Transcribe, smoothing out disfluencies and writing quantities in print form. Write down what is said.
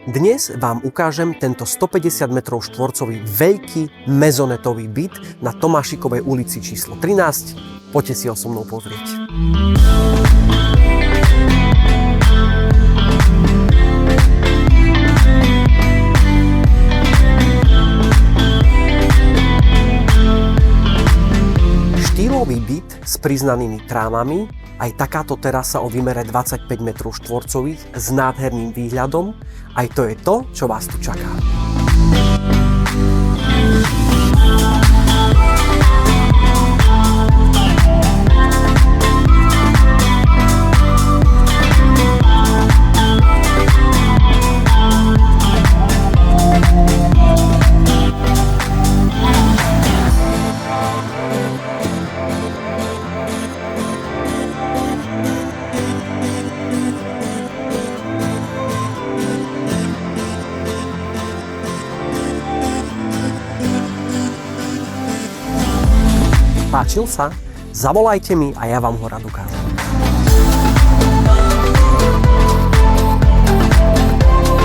Dnes vám ukážem tento 150 m2 veľký mezonetový byt na Tomášikovej ulici číslo 13. Poďte si ho so mnou pozrieť. Štýlový byt s priznanými trávami, aj takáto terasa o výmere 25 m2 s nádherným výhľadom, aj to je to, čo vás tu čaká. Páčil sa? Zavolajte mi a ja vám ho rád ukážem.